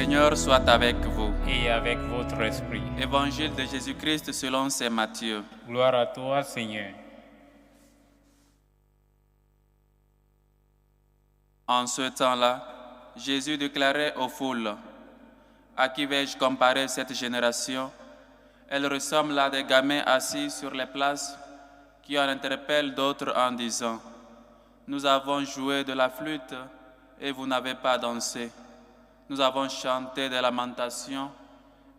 Seigneur soit avec vous. et avec votre esprit. Évangile de Jésus-Christ selon saint Matthieu. Gloire à toi, Seigneur. En ce temps-là, Jésus déclarait aux foules: à qui vais-je comparer cette génération? Elle ressemble à des gamins assis sur les places qui en interpellent d'autres en disant: nous avons joué de la flûte et vous n'avez pas dansé. Nous avons chanté des lamentations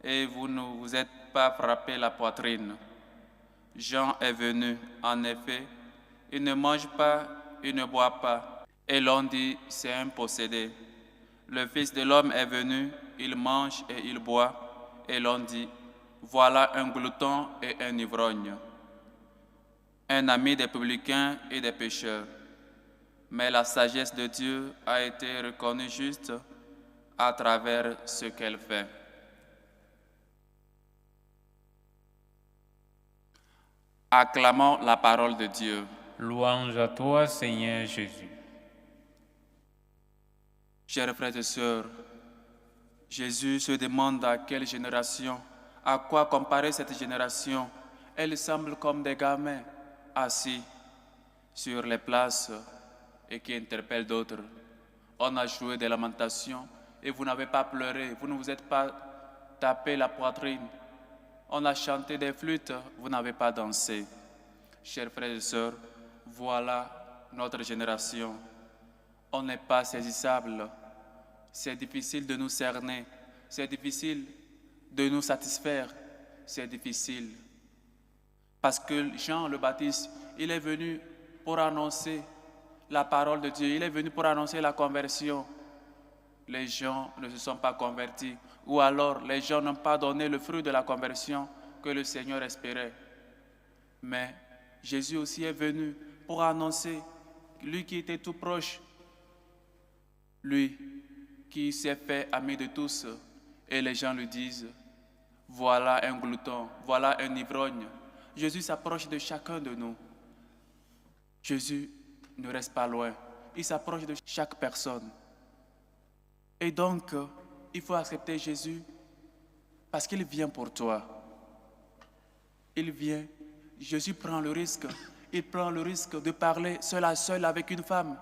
et vous ne vous êtes pas frappé la poitrine. Jean est venu, en effet, il ne mange pas, il ne boit pas, et l'on dit: c'est un possédé. Le Fils de l'homme est venu, il mange et il boit, et l'on dit: voilà un glouton et un ivrogne, un ami des publicains et des pécheurs. Mais la sagesse de Dieu a été reconnue juste à travers ce qu'elle fait. Acclamons la parole de Dieu. Louange à toi, Seigneur Jésus. Chers frères et sœurs, Jésus se demande à quelle génération, à quoi comparer cette génération. Elle semble comme des gamins assis sur les places et qui interpellent d'autres. On a joué des lamentations et vous n'avez pas pleuré, vous ne vous êtes pas tapé la poitrine. On a chanté des flûtes, vous n'avez pas dansé. Chers frères et sœurs, voilà notre génération. On n'est pas saisissable. C'est difficile de nous cerner. C'est difficile de nous satisfaire. C'est difficile. Parce que Jean le Baptiste, il est venu pour annoncer la parole de Dieu. Il est venu pour annoncer la conversion. Les gens ne se sont pas convertis. Ou alors, les gens n'ont pas donné le fruit de la conversion que le Seigneur espérait. Mais Jésus aussi est venu pour annoncer, lui qui était tout proche, lui qui s'est fait ami de tous, et les gens lui disent: voilà un glouton, voilà un ivrogne. Jésus s'approche de chacun de nous. Jésus ne reste pas loin, il s'approche de chaque personne. Et donc, il faut accepter Jésus parce qu'il vient pour toi. Il vient, Jésus prend le risque. Il prend le risque de parler seul à seul avec une femme.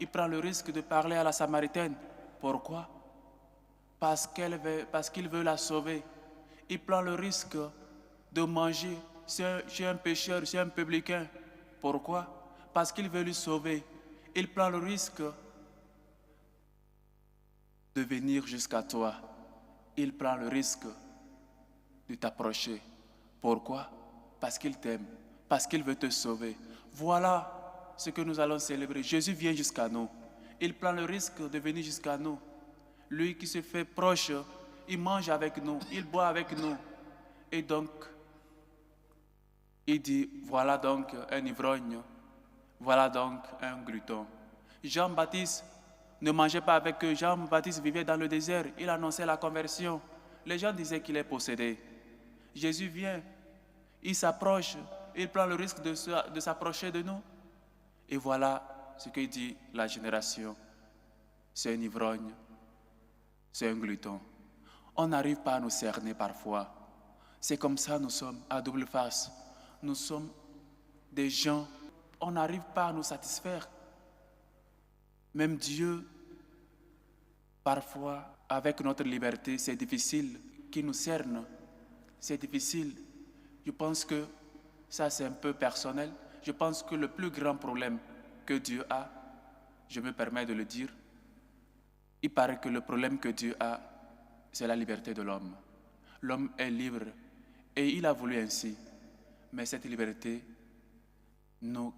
Il prend le risque de parler à la Samaritaine. Pourquoi? Parce qu'il veut la sauver. Il prend le risque de manger chez un pécheur, chez un publicain. Pourquoi? Parce qu'il veut lui sauver. Il prend le risque de venir jusqu'à toi. Il prend le risque de t'approcher. Pourquoi? Parce qu'il t'aime, parce qu'il veut te sauver. Voilà ce que nous allons célébrer. Jésus vient jusqu'à nous. Il prend le risque de venir jusqu'à nous. Lui qui se fait proche, il mange avec nous, il boit avec nous. Et donc, il dit: voilà donc un ivrogne, voilà donc un glouton. Jean-Baptiste ne mangeait pas avec eux. Jean-Baptiste vivait dans le désert. Il annonçait la conversion. Les gens disaient qu'il est possédé. Jésus vient, il s'approche, il prend le risque de s'approcher de nous. Et voilà ce que dit la génération. C'est un ivrogne, c'est un glouton. On n'arrive pas à nous cerner parfois. C'est comme ça nous sommes, à double face. Nous sommes des gens, on n'arrive pas à nous satisfaire. Même Dieu, parfois, avec notre liberté, c'est difficile qu'il nous cerne. C'est difficile. Je pense que ça, c'est un peu personnel. Je pense que le plus grand problème que Dieu a, je me permets de le dire, il paraît que le problème que Dieu a, c'est la liberté de l'homme. L'homme est libre et il a voulu ainsi. Mais cette liberté,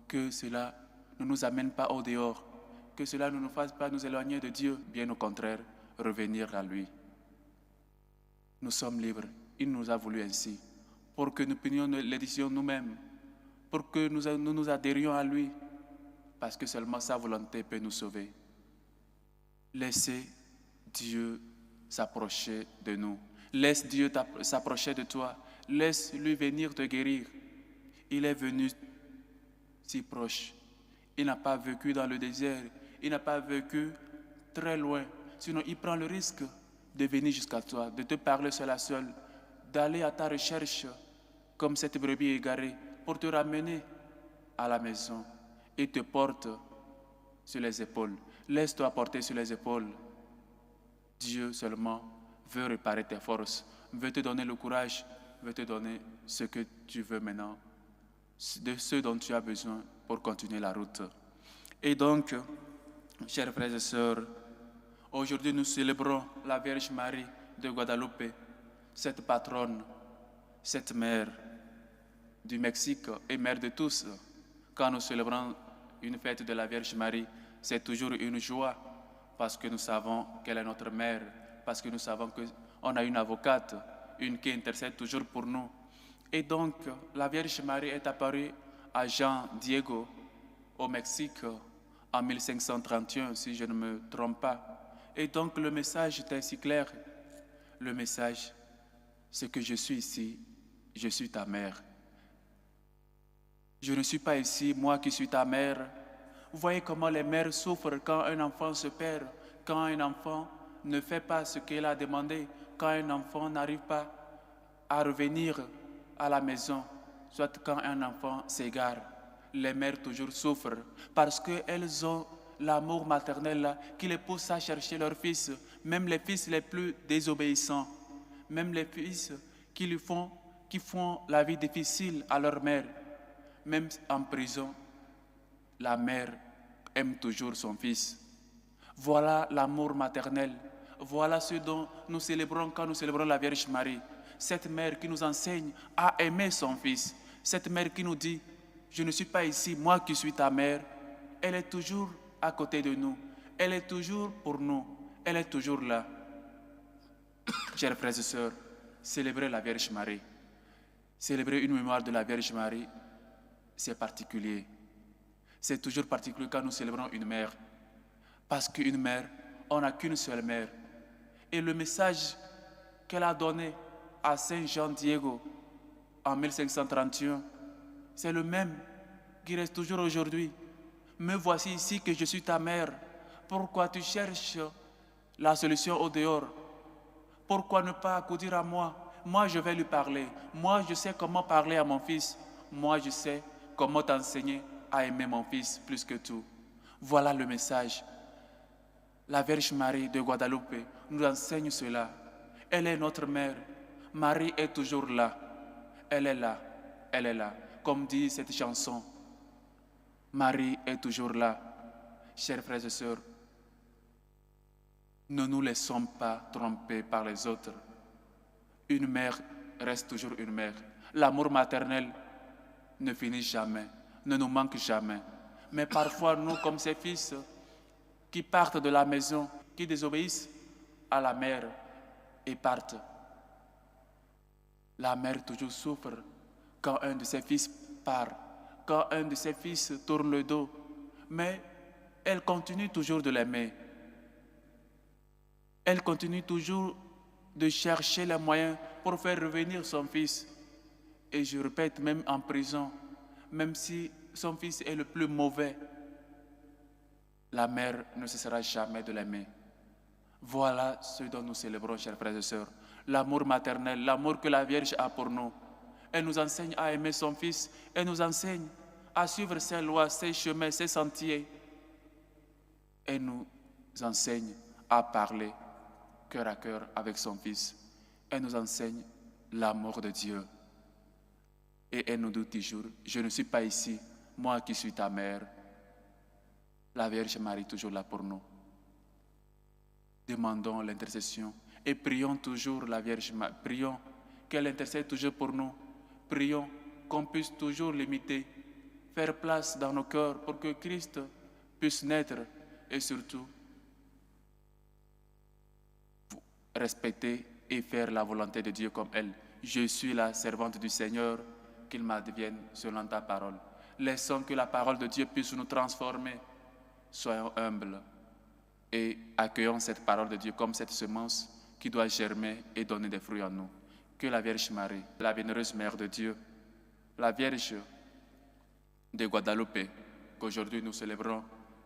que cela ne nous amène pas au dehors, que cela ne nous fasse pas nous éloigner de Dieu, bien au contraire, revenir à lui. Nous sommes libres, il nous a voulu ainsi, pour que nous prenions les décisions nous-mêmes, pour que nous adhérions à lui, parce que seulement sa volonté peut nous sauver. Laissez Dieu s'approcher de nous. Laisse Dieu s'approcher de toi. Laisse-lui venir te guérir. Il est venu si proche. Il n'a pas vécu dans le désert. Il n'a pas vécu très loin. Sinon, il prend le risque de venir jusqu'à toi, de te parler seul à seul, d'aller à ta recherche comme cette brebis égarée pour te ramener à la maison et te porte sur les épaules. Laisse-toi porter sur les épaules. Dieu seulement veut réparer tes forces, veut te donner le courage, veut te donner ce que tu veux maintenant, de ce dont tu as besoin pour continuer la route. Et donc, chers frères et sœurs, aujourd'hui nous célébrons la Vierge Marie de Guadalupe, cette patronne, cette mère du Mexique et mère de tous. Quand nous célébrons une fête de la Vierge Marie, c'est toujours une joie parce que nous savons qu'elle est notre mère, parce que nous savons qu'on a une avocate, une qui intercède toujours pour nous. Et donc, la Vierge Marie est apparue à Jean Diego au Mexique en 1531, si je ne me trompe pas. Et donc, le message est ainsi clair. Le message, c'est que je suis ici, je suis ta mère. Je ne suis pas ici, moi qui suis ta mère. Vous voyez comment les mères souffrent quand un enfant se perd, quand un enfant ne fait pas ce qu'il a demandé, quand un enfant n'arrive pas à revenir à la maison, soit quand un enfant s'égare. Les mères toujours souffrent parce qu'elles ont l'amour maternel là, qui les pousse à chercher leur fils, même les fils les plus désobéissants, même les fils qui font la vie difficile à leur mère. Même en prison, la mère aime toujours son fils. Voilà l'amour maternel. Voilà ce dont nous célébrons quand nous célébrons la Vierge Marie. Cette mère qui nous enseigne à aimer son fils. Cette mère qui nous dit, je ne suis pas ici, moi qui suis ta mère. Elle est toujours à côté de nous. Elle est toujours pour nous. Elle est toujours là. Chers frères et sœurs, célébrer la Vierge Marie. Célébrer une mémoire de la Vierge Marie, c'est particulier. C'est toujours particulier quand nous célébrons une mère. Parce qu'une mère, on n'a qu'une seule mère. Et le message qu'elle a donné à Saint Jean Diego en 1531, c'est le même qui reste toujours aujourd'hui. Me voici ici que je suis ta mère. Pourquoi tu cherches la solution au dehors? Pourquoi ne pas accourir à moi? Moi, je vais lui parler. Moi, je sais comment parler à mon fils. Moi, je sais comment t'enseigner à aimer mon fils plus que tout. Voilà le message. La Vierge Marie de Guadalupe nous enseigne cela. Elle est notre mère. Marie est toujours là. Elle est là. Elle est là. Comme dit cette chanson. Marie est toujours là. Chers frères et sœurs, ne nous laissons pas tromper par les autres. Une mère reste toujours une mère. L'amour maternel ne finit jamais, ne nous manque jamais. Mais parfois, nous, comme ces fils qui partent de la maison, qui désobéissent à la mère et partent, la mère toujours souffre quand un de ses fils part, quand un de ses fils tourne le dos. Mais elle continue toujours de l'aimer. Elle continue toujours de chercher les moyens pour faire revenir son fils. Et je répète, même en prison, même si son fils est le plus mauvais, la mère ne cessera jamais de l'aimer. Voilà ce dont nous célébrons, chers frères et sœurs. L'amour maternel, l'amour que la Vierge a pour nous. Elle nous enseigne à aimer son fils. Elle nous enseigne à suivre ses lois, ses chemins, ses sentiers. Elle nous enseigne à parler cœur à cœur avec son fils. Elle nous enseigne l'amour de Dieu. Et elle nous dit toujours, je ne suis pas ici, moi qui suis ta mère. La Vierge Marie est toujours là pour nous. Demandons l'intercession et prions toujours la Vierge Marie. Prions qu'elle intercède toujours pour nous. Prions qu'on puisse toujours l'imiter, faire place dans nos cœurs pour que Christ puisse naître et surtout respecter et faire la volonté de Dieu comme elle. Je suis la servante du Seigneur, qu'il m'advienne selon ta parole. Laissons que la parole de Dieu puisse nous transformer. Soyons humbles et accueillons cette parole de Dieu comme cette semence qui doit germer et donner des fruits en nous. Que la Vierge Marie, la bienheureuse Mère de Dieu, la Vierge de Guadalupe, qu'aujourd'hui nous célébrons,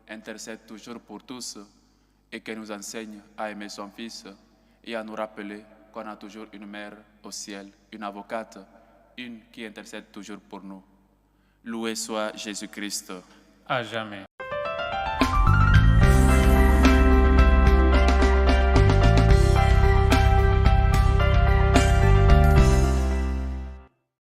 intercède toujours pour tous et qu'elle nous enseigne à aimer son Fils et à nous rappeler qu'on a toujours une mère au ciel, une avocate, une qui intercède toujours pour nous. Loué soit Jésus-Christ. À jamais.